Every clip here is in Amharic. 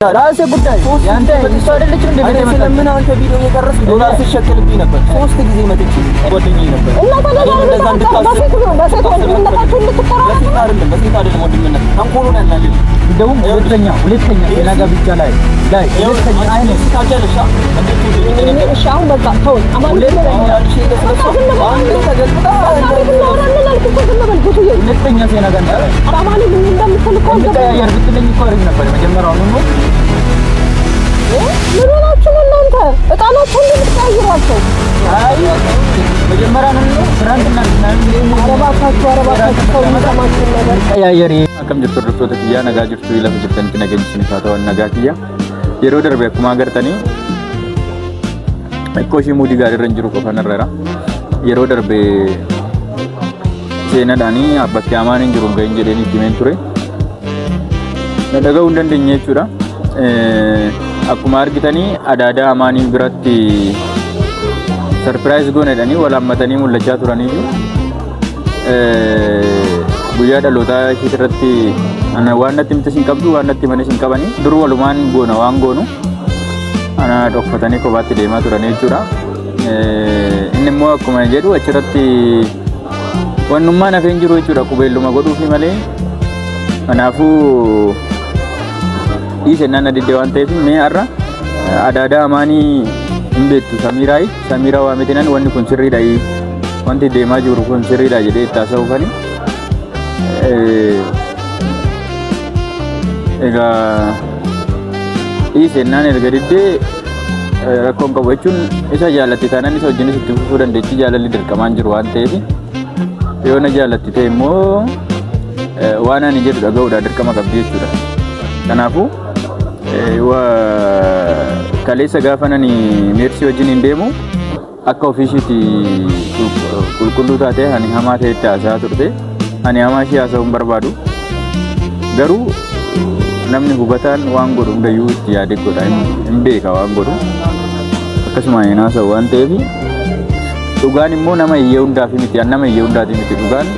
ራሴ ጉዳይ ያንተ እሷ አይደለች እንዴ? ለምን አንተ ቪዲዮ እየቀረጽክ ዶላር ሲሸከልብኝ ነበር 3 ጊዜ መጥቼ ጓደኛዬ ነበር እና እንደዛ እንድታስብ በሴት ወንድምነታችሁ ልትቀራረቡ በሴት አይደለም ወንድምነት ተንኮሉን ያናልኝ እንደውም ሁለተኛ የናጋ ብቻ ላይ ሁለተኛ አይነት ታጀለሻ እሺ አሁን በቃ ተው አማን ሁለተኛ ሴናጋ አማን ምን እንደምትልቀው ያርብትልኝ እኮ አሪፍ ነበር መጀመሪያው ነው ምን ሆናችሁ እናንተ እቃናችሁን ልትቀይሯቸው? አይ መጀመሪያ ነው ፍራንክና አረባታችሁ ሰው የሚሰማችሁ ነገር ቀያየሪ አከም ጅርቶ ተኪያ ነጋ ጅርቱ ይለፍ ጅርተን ነገኝሽን ታታው ነጋ ኪያ የሮ ደርቤ ኩማ ገርተኒ እኮሺ ሙዲ ጋር ረንጅሩ ቆፈነረራ የሮ ደርቤ ሴነዳኒ አባኪ አማን እንጅሩ ገንጀደኒ ዲሜንቱሬ ነደጋው እንደንደኘቹራ akkuma argitanii adaada amaanii biratti ሰርፕራይዝ ጎነዳኒ ወላመተኒ ሙለቻ ቱራኒዩ guyyaa dhalootaa ishee irratti ana waanatti mitisin qabdu waanatti manis hin qabani dur walumaan goona waan goonu ana dhokfatanii kophaatti deemaa turan jechuudha inni immoo akkuma jedhu achirratti wannummaan hafeen jiru jechuudha qubeelluma godhuufi malee kanaafuu Isenna didde waan ta'eef mee arra adaada amaanii hin beektu Samiraa waametinan wanni kun sirriidha wanti deemaa jiru kun sirriidha jedhee itti haasa'u kani egaa isennaan erga diddee rakkoon qabu jechuun isa jaallatti taanaan isa wajjinis itti fufuu dandeetti jaalalli dirqamaan jiru waan ta'eef yoo na jaallatti ta'e immoo waan ani jedhu dhaga'uudha dirqama qabdi jechuudha kanaafuu kaleessa gaafanani meersi wajjin hin deemu akka ofiishiiti qulqulluu taate ani hamaa ta'etti haasaa turte ani hamaa ishee haasa'uu hin barbaadu garuu namni hubataan waan godhu hundayyuu itti yaade godha hin beeka waan godhu akkasuma hin haasa'u waan ta'eef dhugaan immoo nama iyyee hundaaf miti nama iyyee hundaati miti dhugaan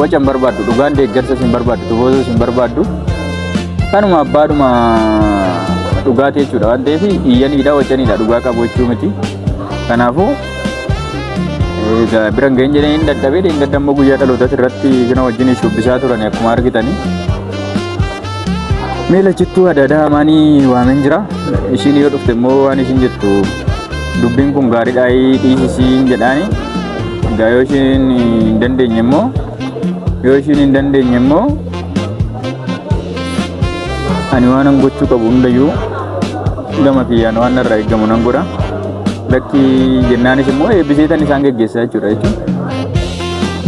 waca hin barbaaddu dhugaan deeggarsa hin barbaaddu tuboosas hin barbaaddu kanuma abbaadhuma dhugaatee jechuudha waan ta'eef iyyaniidha wacaniidha dhugaa qabu jechuu miti kanaafuu egaa biran ga'een jedhanii hin dadhabee hin dadhabmoo guyyaa dhalootaa irratti kana wajjin shubbisaa turan akkuma argitanii meelachittuu adaada amaanii waamen jira ishiin yoo dhufte immoo waan ishiin jettu dubbiin kun gaariidhaa dhiisisiin jedhaani egaa yoo ishiin hin dandeenye immoo ani waan an gochuu qabu hundayyuu gama kiyyaan waan irraa eegamu nan godha lakki jennaanis immoo eebbiseetan isaan geggeessaa jechuudha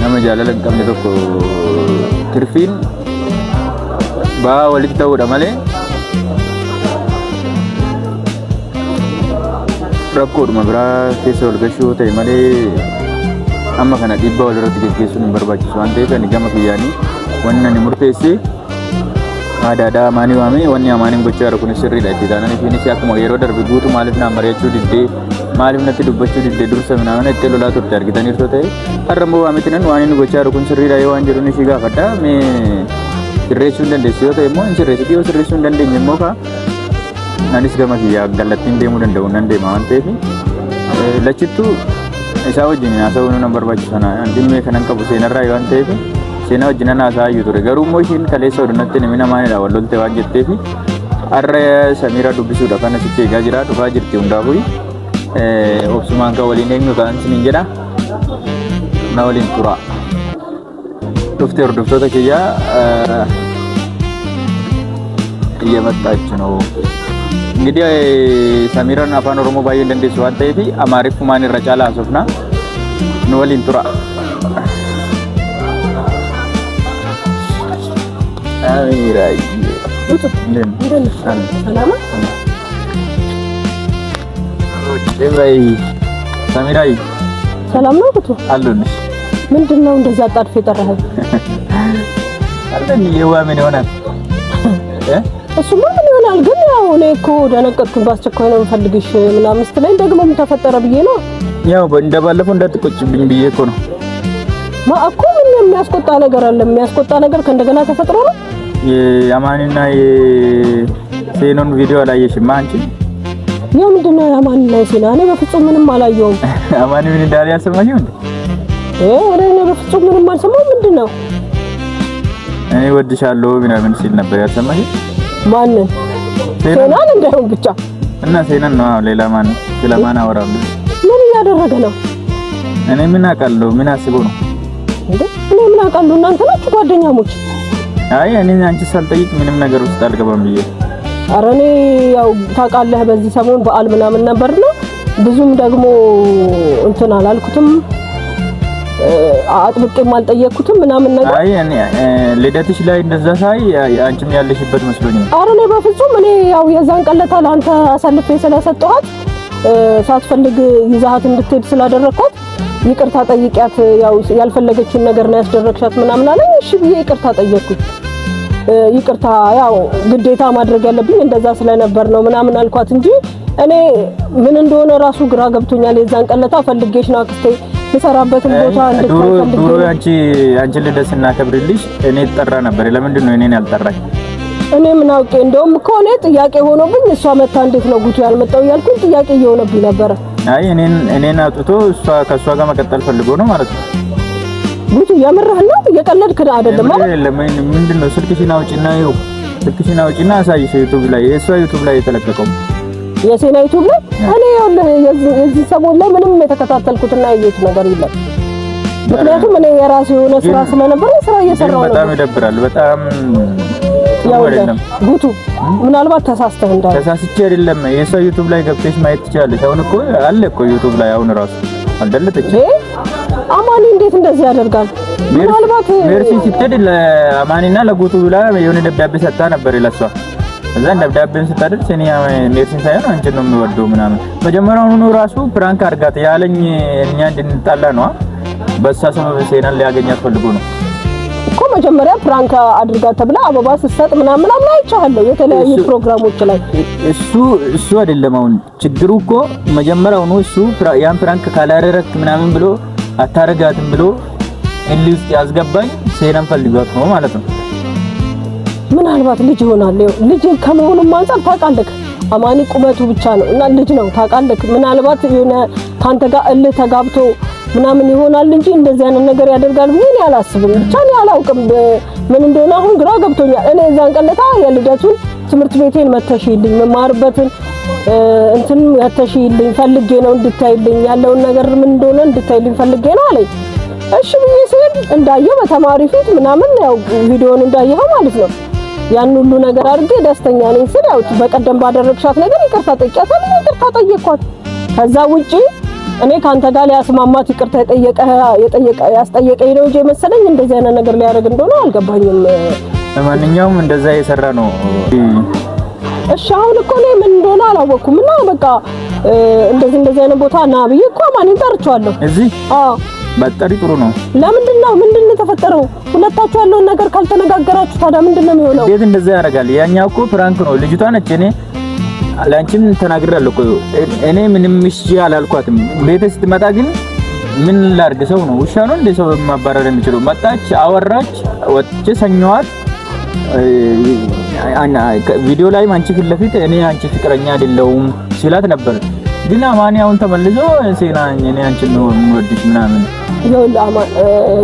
nama jaalala hin qabne tokko tirfiin ba'aa walitti ta'uudha malee rakkoodhuma biraa keessa walgashuu ta'e malee amma kana dhiibbaa walirratti geggeessuun hin barbaachisu waan ta'eef ani gama kiyyaanii wanni ani murteessee adaada amaanii waamee wanni amaaniin gochaa jiru kun sirriidha itti taanaan ishiinis akkuma yeroo darbe guutuu maaliif naan mari'achuu diddee maaliif natti dubbachuu diddee dursa minaan itti lolaa turte argitaniirtoo ta'e har'a immoo waametinan waan inni gochaa jiru kun sirriidha yoo waan jedhuun ishii gaafadha mee sirreessuu hin dandeessu yoo ta'e immoo hin sirreessiti yoo sirreessuu hin dandeenye immoo anis gama kiyyaa gallattiin deemuu danda'u nan deema waan ta'eef lachittuu isaa wajjin haasa'uu nan barbaachisa dhimmee kanan qabu seenarraa waan ta'eef seenaa wajjin haasa'aa ture garuu immoo ishiin kaleessa odunatti namni namaanidha wal lolte waan jetteef har'a Samiraa dubbisuudha kana sitti eegaa jira dhufaa jirti hundaafuu obsumaan kan waliin eegnu ta'an sinin jedha na waliin tura dhuftee hordoftoota kiyyaa እየመጣች ነው እንግዲህ Samiraan afaan Oromoo baay'ee hin dandeessu waan ta'eef Amaariffaan irra caalaa haasofna nu waliin tura Amirai. Betul. Salam. Oke baik. Samirai. ሰላም ነው እቱ አሉንሽ ምንድነው እንደዛ አጣድፍ የጠራኸው አለን የዋምን ይሆናል እሱማ ምን ይሆናል ግን ያው እኔ እኮ ደነቀጥኩኝ ባስቸኳይ ነው ፈልግሽ ምናምን ስትለኝ ደግሞ ምን ተፈጠረ ብዬ ነው ያው እንደባለፈው እንዳትቆጭብኝ ብዬ እኮ ነው ማአኮ ምን የሚያስቆጣ ነገር አለ የሚያስቆጣ ነገር ከእንደገና ተፈጥሮ ነው የአማንና የሴኖን ቪዲዮ አላየሽም አንቺ? ምንድነው የአማንና የሴና? እኔ በፍጹም ምንም አላየሁም። አማን ምን እንዳለ ያልሰማሽው እንዴ? እኔ በፍጹም ምንም አልሰማሁም። ምንድነው? እኔ ወድሻለሁ ምናምን ሲል ነበር ያልሰማሽ? ማንን? ሴናን እንደው ብቻ እና ሴናን ነው። ሌላ ማን? ስለማን አወራሉ? ምን እያደረገ ነው? እኔ ምን አውቃለሁ? ምን አስቦ ነው እንዴ? እኔ ምን አውቃለሁ? እናንተ ናችሁ ጓደኛሞች? አይ እኔ አንቺ ሳልጠይቅ ምንም ነገር ውስጥ አልገባም ብዬ። ኧረ እኔ ያው ታውቃለህ በዚህ ሰሞን በዓል ምናምን ነበርና ብዙም ደግሞ እንትን አላልኩትም፣ አጥብቄም አልጠየቅኩትም ምናምን ነገር። አይ እኔ ልደትሽ ላይ እንደዛ ሳይ አንቺም ያለሽበት መስሎኝ ነው። ኧረ እኔ በፍጹም እኔ ያው የዛን ቀለታ ለአንተ አሳልፌ ስለሰጠኋት ሳትፈልግ ይዛሃት እንድትሄድ ስላደረኳት ይቅርታ ጠይቂያት፣ ያው ያልፈለገችውን ነገር ነው ያስደረግሻት ምናምን አለኝ። እሺ ብዬ ይቅርታ ጠየቅኩኝ። ይቅርታ ያው ግዴታ ማድረግ ያለብኝ እንደዛ ስለነበር ነው ምናምን አልኳት እንጂ እኔ ምን እንደሆነ ራሱ ግራ ገብቶኛል። የዛን ቀለታ ፈልጌሽ ነው አክስቴ የሰራበትን ቦታ እንድትፈልግ ዱሮ አንቺ ልደት ስናከብርልሽ እኔ ተጠራ ነበር። ለምንድን ነው እኔን ያልጠራኝ? እኔ ምን አውቄ? እንደውም እኮ እኔ ጥያቄ ሆኖብኝ እሷ መታ እንዴት ነው ጉቱ ያልመጣው እያልኩኝ ጥያቄ እየሆነብኝ ነበር። አይ እኔን አጥቶ ከእሷ ጋር መቀጠል ፈልጎ ነው ማለት ነው። ጉቱ የምርህ ነው? እየቀለድክ አይደለም ማለት? ምንድን ነው? ስልክሽን አውጪና አሳይሽ። ዩቲዩብ ላይ የእሷ ዩቲዩብ ላይ የተለቀቀው የሴና ዩቲዩብ ላይ እኔ የዚህ ሰሞን ላይ ምንም የተከታተልኩትና ያየሁት ነገር የለም። ምክንያቱም እኔ የራሴ የሆነ ስራ ስለነበር ስራ እየሰራሁ ነው። በጣም ይደብራል። በጣም ያው ጉቱ ምናልባት ተሳስተህ እንዳለ። ተሳስቼ አይደለም። የእሷ ዩቲዩብ ላይ ገብተሽ ማየት ትችላለሽ። አሁን እኮ አለ እኮ ዩቲዩብ ላይ አሁን ራሱ አልደለጠች። አማኒ እንዴት እንደዚህ ያደርጋል? ምናልባት ሜርሲ ስትሄድ ለአማኒና ለጉቱ ብላ የሆነ ደብዳቤ ሰጣ ነበር ለሷ። እዛ ደብዳቤን ስታደርስ እኔ ሜርሲን ሳይሆን አንቺን ነው የሚወደው ምናምን መጀመሪያውኑ ራሱ ፕራንክ አድርጋት ያለኝ እኛ እንድንጣላ ነው። በሷ ሰበብ ሴናን ሊያገኛት ፈልጎ ነው እኮ መጀመሪያ ፕራንክ አድርጋት ተብላ አበባ ስትሰጥ ምናምን አይቻለሁ የተለያዩ ፕሮግራሞች ላይ። እሱ አይደለም አሁን ችግሩ እኮ መጀመሪያውኑ እሱ ያን ፕራንክ ካላደረክ ምናምን ብሎ አታረጋትም ብሎ እልህ ውስጥ ያስገባኝ ሴናን ፈልጓት ነው ማለት ነው። ምናልባት ልጅ ይሆናል። ልጅ ከመሆኑም አንፃር ታውቃለህ አማኒ ቁመቱ ብቻ ነው እና ልጅ ነው ታውቃለህ። ምናልባት የሆነ ካንተ ጋር እልህ ተጋብቶ ምናምን ይሆናል እንጂ እንደዚህ አይነት ነገር ያደርጋል ብዬ እኔ አላስብም። ብቻ እኔ አላውቅም ምን እንደሆነ አሁን ግራ ገብቶኛል። እኔ እዛን ቀለታ የልደቱን ትምህርት ቤቴን መተሽልኝ መማርበትን እንትን ያተሽልኝ ፈልጌ ነው እንድታይልኝ ያለውን ነገር ምን እንደሆነ እንድታይልኝ ፈልጌ ነው አለኝ። እሺ ብዬ ስል እንዳየው በተማሪ ፊት ምናምን ያው ቪዲዮውን እንዳየው ማለት ነው ያን ሁሉ ነገር አድርጌ ደስተኛ ነኝ ስል ያው በቀደም ባደረግሻት ነገር ይቅርታ ጠይቂያታለሁ። ይቅርታ ጠየቅኳት። ከዛ ውጪ እኔ ካንተ ጋር ሊያስማማት ይቅርታ ያስጠየቀኝ ነው እንጂ መሰለኝ እንደዚህ አይነት ነገር ሊያደርግ እንደሆነ አልገባኝም። ለማንኛውም እንደዛ እየሰራ ነው። እሺ አሁን እኮ እኔ ምን እንደሆነ አላወኩም እና በቃ እንደዚህ አይነት ቦታ ና ብዬ እኮ ማን ይጠርቻለሁ እዚህ? አዎ በጣሪ ጥሩ ነው። ለምንድነው ምንድነው ተፈጠረው? ሁለታችሁ ያለውን ነገር ካልተነጋገራችሁ ታዲያ ምንድነው የሚሆነው? እንዴት እንደዛ ያደርጋል? ያኛው እኮ ፍራንክ ነው። ልጅቷ ነች። እኔ ላንቺም ተናግሬያለሁ እኮ እኔ ምንም እሺ አላልኳትም። ቤት ስትመጣ ግን ምን ላድርግ? ሰው ነው ውሻ ነው እንደ ሰው ማባረር የሚችለው? መጣች፣ አወራች፣ ወጥቼ ሰኘኋት። ቪዲዮ ላይ አንቺ ፊት ለፊት እኔ አንቺ ፍቅረኛ አይደለሁም ሲላት ነበር። ግን አማኒ አሁን ተመልሶ ሴና እኔ አንቺን ነው የምወድሽ ምናምን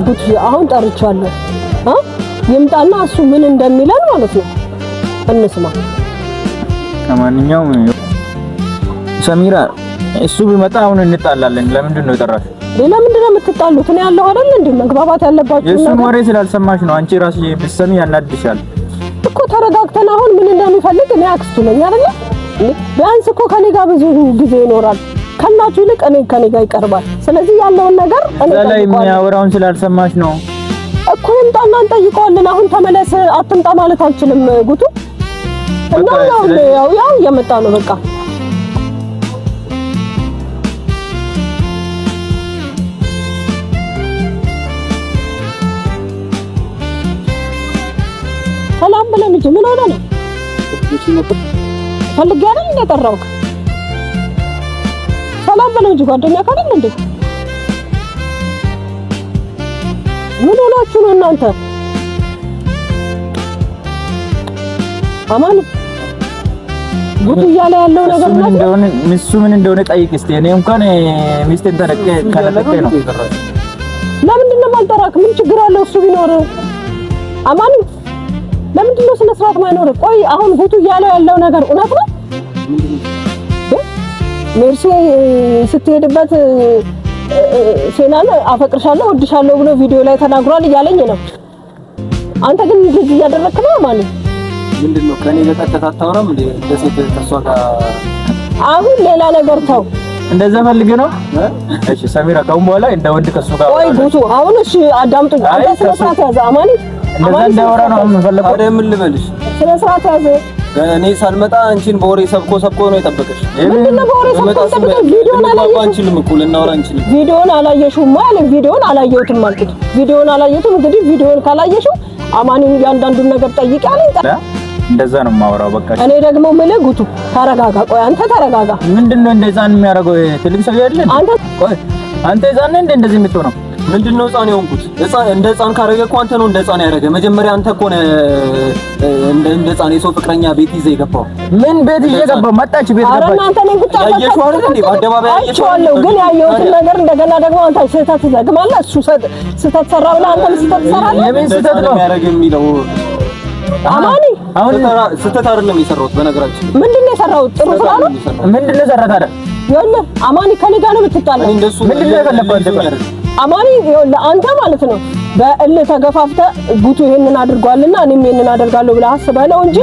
ጉት አሁን ጠርቻለሁ ይምጣና እሱ ምን እንደሚለን ማለት ነው እንስማ። ከማንኛውም ሰሚራ እሱ ቢመጣ አሁን እንጣላለን። ለምንድን ነው የጠራሽ? ለምንድን ነው የምትጣሉት? እኔ ያለው አይደል እንዴ መግባባት ያለባችሁ ነገር። የሱ ወሬ ስላልሰማሽ ነው። አንቺ ራስሽ ብትሰሚ ያናድሻል እኮ። ተረጋግተን አሁን ምን እንደሚፈልግ እኔ አክስቱ ነኝ አይደል? ቢያንስ እኮ ከኔ ጋር ብዙ ጊዜ ይኖራል። ከናቱ ይልቅ ከኔ ጋር ይቀርባል። ስለዚህ ያለውን ነገር እኔ ላይ የሚያወራውን ስላልሰማሽ ነው እኮ። ይምጣና እንጠይቀዋለን። አሁን ተመለስ አትምጣ ማለት አልችልም ጉቱ። እና ያው እየመጣ ነው በቃ። ሰላም ብለን እንጂ ምን ሆነ ነው ፈልጌ አይደል እንደጠራሁት? ሰላም ብለን እንጂ ጓደኛ ካደል እንዴ? ምን ሆናችሁ ነው እናንተ? አማን ጉድ እያለ ያለው ነገር ምን እንደሆነ ጠይቅ እስቲ። እኔ እንኳን ሚስቴን ተረከ ነው። ለምንድን ነው የማልጠራክ? ምን ችግር አለው እሱ ቢኖር? አማን ለምንድን ነው ስነ ስርዓት ማይኖር? ቆይ አሁን ጉድ እያለ ያለው ነገር እውነት ነው? ሜርሲ ስትሄድበት ሴናን አፈቅርሻለሁ ወድሻለሁ ብሎ ቪዲዮ ላይ ተናግሯል እያለኝ ነው። አንተ ግን ልጅ እያደረክ ነው ማለት ምንድነው? ከኔ በቀጥታ አታወራም እንዴ? ለሴት ተሷ ጋር አሁን ሌላ ነገር ተው። እንደዛ ፈልግ ነው። እሺ ሰሚራ ካሁን በኋላ እንደ ወንድ ከሱ ጋር ቆይ ጉቱ አሁን እሺ አዳምጡ። አንተ ስነ ስርዓት ያዘ አማኒ። እንደዛ እንዳወራ ነው የምፈልገው። ታዲያ ምን ልበልሽ? ስነ ስርዓት ያዘ። እኔ ሳልመጣ አንቺን በወሬ ሰብኮ ነው የጠበቀሽ። ምንድነው በወሬ ሰብኮ? ቪዲዮን አላየሽም? አንቺንም እኮ ልናወራ አንችልም። ቪዲዮን አላየሽውም ማለት ቪዲዮን አላየሁትም ማለት ቪዲዮን አላየሁትም። እንግዲህ ቪዲዮን ካላየሽው አማኒን ያንዳንዱን ነገር ጠይቂ አለኝ። እንደዛ ነው የማወራው። በቃ እኔ ደግሞ ምልህ ጉቱ ተረጋጋ። ቆይ አንተ ተረጋጋ። ምንድነው እንደዛ የሚያደርገው? ትልቅ ሰው አይደለም? አንተ ዛኔ እንደዚህ የምትሆነው ምንድነው? ህፃን የሆንኩት እንደ ህፃን ካረገ እኮ አንተ ነው እንደ ህፃን ያደረገ። መጀመሪያ አንተ እኮ ነህ እንደ ህፃን የሰው ፍቅረኛ ቤት ይዘህ የገባው። ምን ቤት እየገባው መጣች? ቤት ገባች። አረ እናንተ ነኝ ብቻ ያየሽው አይደል እንዴ? በአደባባይ ያየሽው አይቼዋለሁ። ግን ያየሁትን ነገር እንደገና ደግሞ አንተ ስህተት ትዘግማለህ። እሱ ስህተት ሰራ ብለህ አንተም ስህተት ትሰራለህ። የምን ስህተት ነው ያደረገ የሚለው? አማኒ አሁን ስህተት አይደለም የሰራሁት። በነገራችን ምንድነው የሰራሁት? ጥሩ ስራ ነው። ምንድነው የሰራሁት አይደል? ይኸውልህ አማኒ ከኔ ጋር ነው የምትጣለው። ምንድነው የፈለከው? አማኒ ይኸውልህ አንተ ማለት ነው በእልህ ተገፋፍተህ ጉቱ ይሄንን አድርጓልና እኔም ይሄንን አደርጋለሁ ብለህ አስበህ ነው እንጂ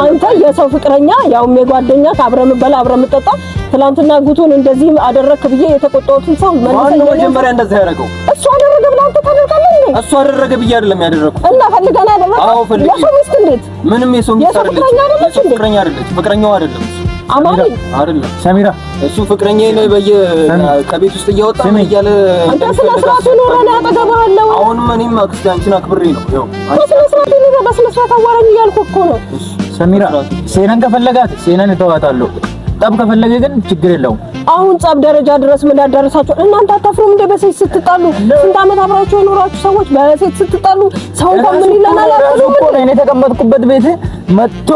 አንተ የሰው ፍቅረኛ ያውም የጓደኛ አብረህ የምትበላ አብረህ የምትጠጣ ትናንትና ጉቱን እንደዚህ አደረክ ብዬ የተቆጣሁትን ሰው ማነው መጀመሪያ እንደዛ ያደረገው? እሱ አደረገ ብለህ አንተ ታደርጋለህ እንዴ? እሱ አደረገ ብዬ አይደለም ያደረኩት። እና ፈልገህ ነው ያደረገው? አዎ ፈልጌ። የሰው ሚስት እንዴት? ምንም የሰው ሚስት አይደለም። ፍቅረኛ አይደለም። ፍቅረኛው አይደለም። አማኒ አይደለም። ሰሚራ እሱ ፍቅረኛዬ ነው። ከቤት ውስጥ እያወጣ ነው እያለ አንተ ስለ ስርዓቱ ኖረ ነው ያጠገባለው። አሁንም እኔም አክስቴ አንቺን አክብሬ ነው ያው ስለ ስርዓቱ ኖረ በስነ ስርዓት አዋራኝ እያልኩ እኮ ነው። ሰሚራ ሴናን ከፈለጋት ሴናን እተዋታለሁ። ጠብ ከፈለገ ግን ችግር የለውም። አሁን ጸብ ደረጃ ድረስ ምን ያደረሳችሁ እናንተ? አታፍሩም እንዴ? በሴት ስትጣሉ ስንት ዓመት አብራችሁ የኖራችሁ ሰዎች በሴት ስትጣሉ ሰው ምን ይለናል? አላችሁ እኮ ነው እኔ የተቀመጥኩበት ቤት መጥቶ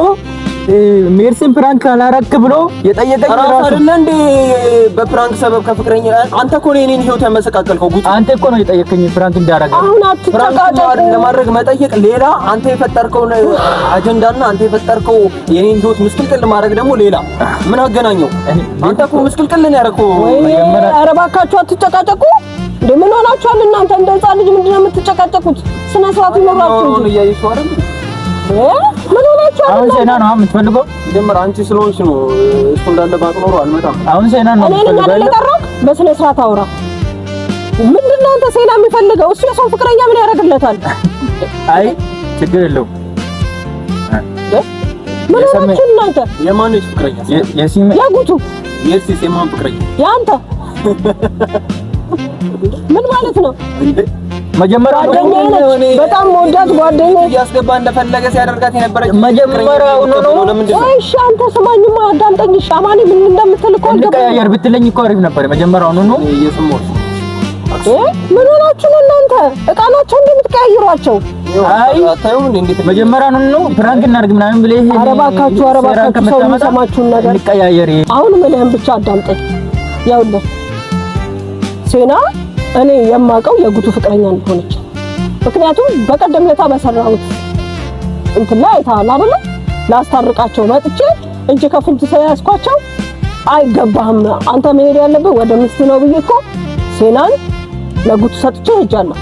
ሜርሲን ፕራንክ አላረክ ብሎ የጠየቀኝ ራሱ አይደለ እንዴ? በፕራንክ ሰበብ ከፍቅረኛ አንተ እኮ ነው የኔን ህይወት ያመሰቃቀልከው። ጉቱ አንተ እኮ ነው የጠየቀኝ ፕራንክ እንዳረጋ። አሁን አትጨቃጨቁ። ለማድረግ መጠየቅ ሌላ፣ አንተ የፈጠርከው አጀንዳና አንተ የፈጠርከው የኔን ህይወት ምስቅልቅል ማድረግ ደግሞ ሌላ። ምን አገናኘው? አንተ እኮ ምስቅልቅል ነው ያደረከው። ኧረ እባካችሁ አትጨቃጨቁ። እንዴ ምን ሆናችኋል እናንተ? እንደ ህፃን ልጅ ምንድነው የምትጨቃጨቁት? ስነ ስርዓት ይኖራችሁ እንጂ እያየሽው አይደል? ምን ሆናችኋል? አሁን ሴና ነው የምትፈልገው? ጀመር አንቺ ስለሆንሽ ነው። እሱ እንዳለ ባጥኖሩ አልመጣም። አሁን ሴና ነው የምትፈልገው? በስነ ስርዓት አውራ። ምንድነው አንተ ሴና የሚፈልገው? እሱ የሰው ፍቅረኛ ምን ያደርግለታል? አይ ችግር የለውም። ምን ሆናችሁ እናንተ? የማንሽ ፍቅረኛ? የሲም ያጉቱ የሲስ የማን ፍቅረኛ? ያንተ ምን ማለት ነው? መጀመሪያ ጓደኛዬ ነች፣ በጣም ወዳት ጓደኛዬ ያስገባ እንደፈለገ ሲያደርጋት የነበረች መጀመሪያው ነው። እሺ አንተ ስማኝማ አዳምጠኝ። እሺ አማኒ ምን እንደምትል እኮ እንቀያየር ብትለኝ እኮ አሪፍ ነበር። መጀመሪያው ነው እየሰማሁሽ። ምን ሆናችሁ ነው እናንተ? እቃ ናቸው እንደምትቀያይሯቸው? አይ አታዩም እንዴ? እንዴት መጀመሪያው ነው ፕራንክ እናድርግ ምናምን ብለህ ኧረ እባካችሁ ሰው የሚሰማችሁን ነገር እንቀያየር። አሁን ምንህን ብቻ አዳምጠኝ። ያውልህ ሴና እኔ የማውቀው የጉቱ ፍቅረኛ እንደሆነች፣ ምክንያቱም በቀደም ለታ በሰራሁት እንትን ላይ አይተሃል አይደል? ላስታርቃቸው መጥቼ እጅ ከፍንጅ ሳያስኳቸው አይገባህም አንተ መሄድ ያለብህ ወደ ሚስት ነው ብዬ እኮ ሴናን ለጉቱ ሰጥቼ ሄጃለሁ።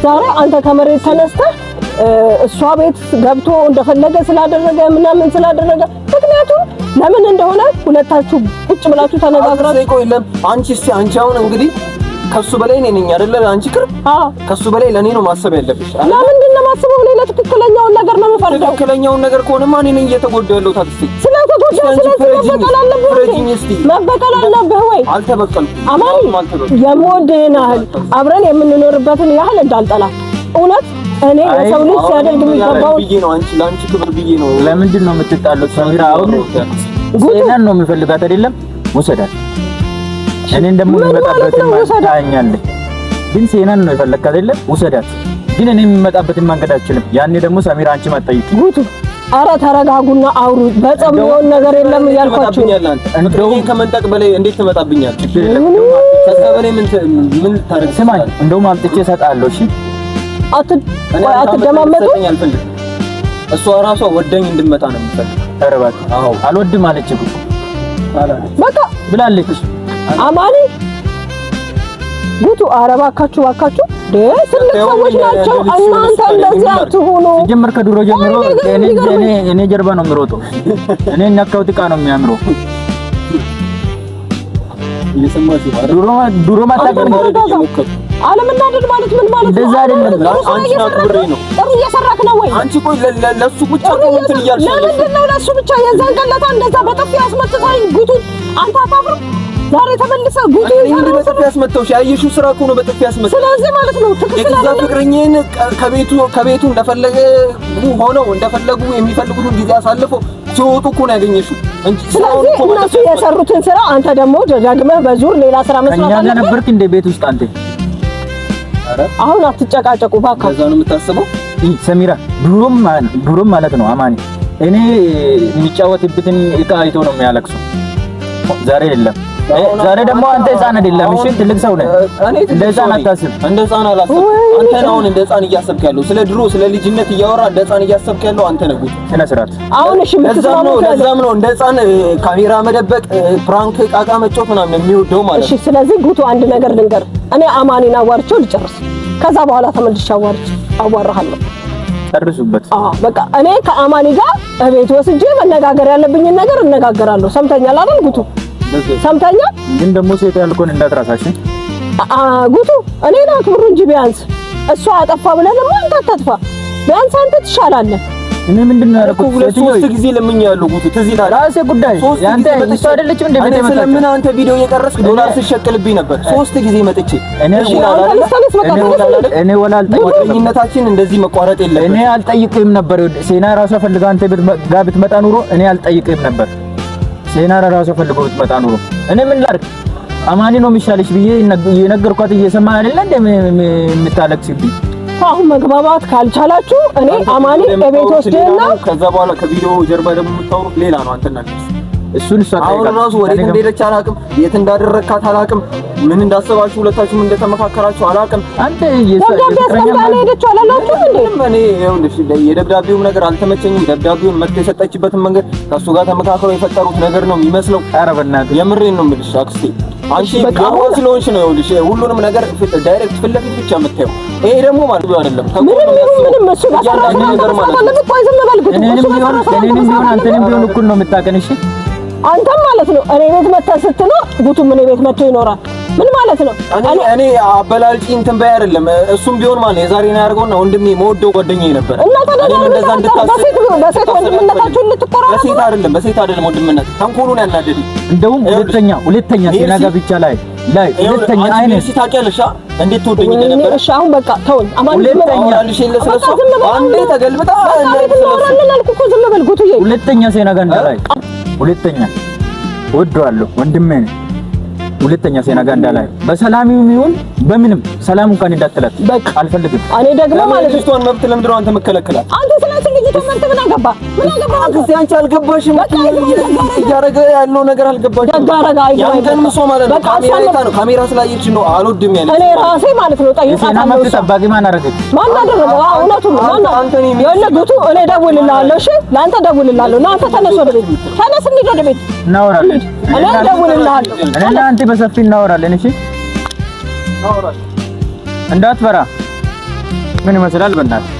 ዛሬ አንተ ከመሬት ተነስተህ እሷ ቤት ገብቶ እንደፈለገ ስላደረገ ምናምን ስላደረገ ምክንያቱም ለምን እንደሆነ ሁለታችሁ ቁጭ ብላችሁ ተነጋግራችሁ አንቺ አሁን እንግዲህ ከሱ በላይ እኔ ነኝ አይደለ? አንቺ ቅርብ ከሱ በላይ ለኔ ነው ማሰብ ያለብሽ። ለምንድን ነው ማሰበው? እኔ ለትክክለኛውን ነገር ነው የምፈልገው። ትክክለኛውን ነገር ከሆነማ እኔ ነኝ እየተጎዳሁ ያለሁት። ታክሲ ስለተጎዳ መበቀል አለብህ ወይ? አልተበቀልኩም። አማኒ የምወድህን ያህል አብረን የምንኖርበትን ያህል እንዳልጠላ እውነት እኔ የሰው ልጅ ሲያደርግ የሚገባው ብዬ ነው። አንቺ ለአንቺ ክብር ብዬ ነው። ለምንድን ነው የምትጣሉት? ሰሚራ አሁን ሴናን ነው የምፈልጋት አይደለም? ወሰዳት እኔ እንደምን መጣበትን ታኛለህ። ግን ሴናን ነው የፈለግካት አይደለም? ውሰዳት። ግን እኔ የምመጣበትን መንገድ አልችልም። ያኔ ደግሞ ሰሚራ አንቺ ማጠይቂ ጉቱ ኧረ ተረጋጉና አውሩ። በጸብ የሚሆን ነገር የለም እያልኳችሁ እንደውም ከመንጠቅ በላይ እንዴት ትመጣብኛል? ከሰበሌ ምን ታረግ? ስማኝ እንደውም አምጥቼ እሰጥሃለሁ። እሺ አትደማመጡ። እሷ ራሷ ወደኝ እንድመጣ ነው የምትፈልግ። ኧረ እባክህ አልወድም አለች እኮ በቃ ብላለች አማኒ ጉቱ። ኧረ እባካችሁ ትልቅ ሰዎች ናቸው እናንተ እንደዚህ አትሁኑ። ጀምር ከድሮ ጀምሮ እኔ ጀርባ ነው የምሮጠው። እኔ ነካውት ዕቃ ነው የሚያምረው። እየሰማችሁ ድሮ ማታቀር አለመናደድ ማለት ምን ማለት ነው? እንደዛ አይደለም። አንቺ አክብሬ ነው ጥሩ እየሰራክ ነው ወይ? አንቺ ቆይ ለሱ ብቻ ነው እንትን እያልሽ ነው። ለምንድን ነው ለሱ ብቻ? የዛን ቀለታ እንደዛ በጥፊ ያስመትታኝ ጉቱ። አንተ አታፍርም? ዛሬ ተመልሰ ጉቱ ይሄን በጥፊ ያስመታውሽ ያየሽው ስራ እኮ ነው በጥፊ ያስመታው። ስለዚህ ማለት ነው ትክክል አይደለም። ፍቅረኛዬን ከቤቱ እንደፈለጉ የሚፈልጉትን ጊዜ አሳልፈው ሲወጡ እኮ ነው ያገኘሽው እንጂ ስለዚህ እነሱ የሰሩትን ስራ አንተ ደግሞ ደጋግመህ በዙር ሌላ ስራ መስራት አለብህ። እኛ ነበርክ እንደ ቤት ውስጥ አንተ። አሁን አትጨቃጨቁ ባካ። ከዛ ነው የምታስበው ሰሚራ። ድሮም ማለት ነው አማኒ እኔ የሚጫወትበትን ዕቃ አይቶ ነው የሚያለቅሰው። ዛሬ የለም። ዛሬ ደግሞ አንተ ህፃን አይደለም። እሺ ትልቅ ሰው ነህ። እንደ ህፃን አታስብ። እንደ ህፃን አላስብም። አንተ ነህ አሁን እንደ ህፃን እያሰብክ ያለው። ስለ ድሮ ስለ ልጅነት እያወራ እንደ ህፃን እያሰብክ ያለው አንተ ነህ። ጉድ ስነ ስርዓት። አሁን እሺ ለዛም ነው እንደ ህፃን ካሜራ መደበቅ፣ ፕራንክ ቃቃ መጫወት ምናምን የሚወደው ማለት ነው። እሺ ስለዚህ ጉቱ አንድ ነገር ልንገር። እኔ አማኒን አዋርቼው ልጨርስ። ከዛ በኋላ ተመልሼ አዋራሃለሁ። ጨርሱበት። በቃ እኔ ከአማኒ ጋር እቤት ወስጄ መነጋገር ያለብኝን ነገር እነጋገራለሁ። ሰምተኛል አይደል ጉቱ? ሰምተኛል። ግን ደግሞ ሴት ያልኩን እንዳትራሳሽ ጉቱ። እኔ ነው ትብሩ እንጂ ቢያንስ እሷ አጠፋ ብለን አንተ አታጥፋ። ቢያንስ አንተ ትሻላለህ። እኔ ምንድነው ያደረኩት? ሶስት ጊዜ ለምኛለሁ ጉቱ። ትዝ ይላል። ራሴ ጉዳይ ያንተ እሷ አይደለችም እንደ ቤት መጣች። ስለምን አንተ ቪዲዮ እየቀረጽክ ዶላር ትሸቅልብኝ ነበር 3 ጊዜ መጥቼ። እኔ ወላልጠኝነታችን እንደዚህ መቋረጥ የለበትም። እኔ አልጠይቅም ነበር። ሴና ራሷ ፈልጋ አንተ ጋር ብትመጣ ኑሮ እኔ አልጠይቅም ነበር። ሴና ራሷ ፈልጎ ብትመጣ ኑሮ እኔ ምን ላድርግ? አማኒ ነው የሚሻለሽ ብዬ የነገርኳት እየሰማ አይደለ እንደምታለቅስብኝ። አሁን መግባባት ካልቻላችሁ እኔ አማኒ በቤት ወስደና ከዛ በኋላ ከቪዲዮ ጀርባ ደግሞ የምታወሩት ሌላ ነው። አንተና እሱን አሁን ራሱ ወዴት እንደሄደች አላውቅም። የት እንዳደረካት አላውቅም። ምን እንዳሰባችሁ ሁለታችሁም እንደተመካከራችሁ አላውቅም። አንተ የደብዳቤው ነገር አልተመቸኝም። ደብዳቤውን መጥቶ የሰጠችበትን መንገድ ከሱ ጋር ተመካክረው የፈጠሩት ነገር ነው የሚመስለው። ኧረ በእናትህ የምሬን ነው የምልሽ አክስቴ። አንቺ ገባ ስለሆንሽ ነው ይኸውልሽ ሁሉንም ነገር ዳይሬክት ፊት ለፊት ብቻ የምታየው። ይሄ ደግሞ ማለት አይደለም። ምንም እሱ ጋር ነገር ማለት ነው። እኔንም ቢሆን አንተንም ቢሆን እኩል ነው የምታውቀን። እሺ አንተም ማለት ነው እኔ ቤት መተህ ስትለው ጉቱም እኔ ቤት መጥቶ ይኖራል። ምን ማለት ነው? እኔ አበላልጪ እንትን በይ አይደለም። እሱም ቢሆን ማለት የዛሬን ያደርገውና ወንድሜ መወደው ጓደኛዬ ነበር። እኔም እንደዛ እንድታስብ በሴት ወንድምነታችሁ እንድትቆራረጡ። በሴት አይደለም ወንድምነት ተንኮሉን ያናደደኝ። እንደውም ሁለተኛ ሲናጋ ብቻ ላይ ሁለተኛ አይነት ታውቂያለሽ እንዴት ትወደኝ እንደነበር። እሺ አሁን በቃ ተውኝ። አንዴ ተገልብጣ ዝም በል ጉቱዬ። ሁለተኛ ሲናጋ እንዳላይ ሁለተኛ ወደዋለሁ ወንድሜ ነው። ሁለተኛ ሲናጋ እንዳላይ በሰላም ይሁን በምንም ሰላም እንኳን እንዳትላት በቃ አልፈልግም። እኔ ደግሞ ማለት ነው ልጅቷን መብት ለምንድን ነው አንተ መከለከላት? አንተ ስለዚህ ልጅቷን መብት ምን አገባ አንቺ አልገባሽም። እያደረገ ያለው ነገር አልገባሽም። ያንተን ምሶ ማለት ነው ካሜራ ስላየች ነው አልወድም ያለች። እኔ ራሴ ማለት ነው ሴና መብት ጠባቂ ማን አደረገች? ማን አደረገው? እውነቱን ነው ማን ያለጉቱ። እኔ ደውልልሃለሁ። እሺ ለአንተ ደውልልሃለሁ። ና አንተ ተነስ ወደ ቤት ተነስ፣ እንሂድ ወደ ቤት እናወራለን። እኔ ደውልልሃለሁ። እኔና አንተ በሰፊ እናወራለን። እሺ እንዳትፈራ። ምን ይመስላል በእናትህ